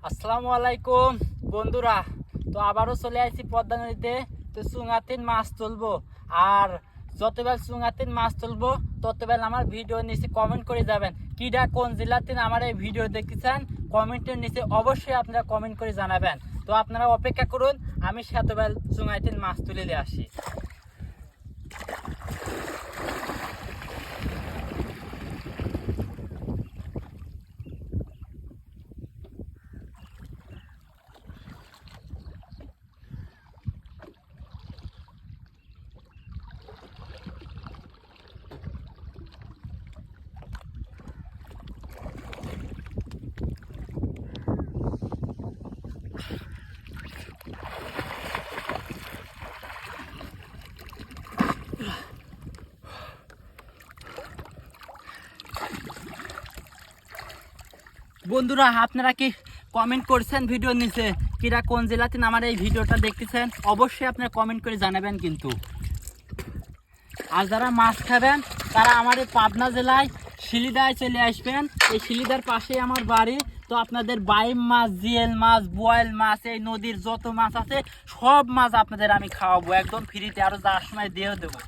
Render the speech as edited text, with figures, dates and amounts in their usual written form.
আসসালামু আলাইকুম বন্ধুরা। তো আবারও চলে আসছি পদ্মা নদীতে। তো চুঙাতিন মাছ তুলবো, আর যতবার চুঙাতিন মাছ তুলবো ততবার আমার ভিডিও নিচে কমেন্ট করে যাবেন কিডা কোন জেলাতিন আমার এই ভিডিও দেখতেছেন। কমেন্টের নিচে অবশ্যই আপনারা কমেন্ট করে জানাবেন। তো আপনারা অপেক্ষা করুন, আমি সেতবার চুঙাতিন মাছ তুলে নিয়ে আসি। বন্ধুরা, আপনারা কি কমেন্ট করছেন ভিডিওর নিচে কিরা কোন জেলাতে আমার এই ভিডিওটা দেখতেছেন? অবশ্যই আপনারা কমেন্ট করে জানাবেন কিন্তু। আর যারা মাছ খাবেন তারা আমার এই পাবনা জেলায় শিলিদায় চলে আসবেন। এই শিলিদার পাশেই আমার বাড়ি। তো আপনাদের বাইম মাছ, জিএল মাছ, বোয়াল মাছ, এই নদীর যত মাছ আছে সব মাছ আপনাদের আমি খাওয়াবো একদম ফ্রিতে, আরও যাওয়ার সময় দিয়েও দেবো।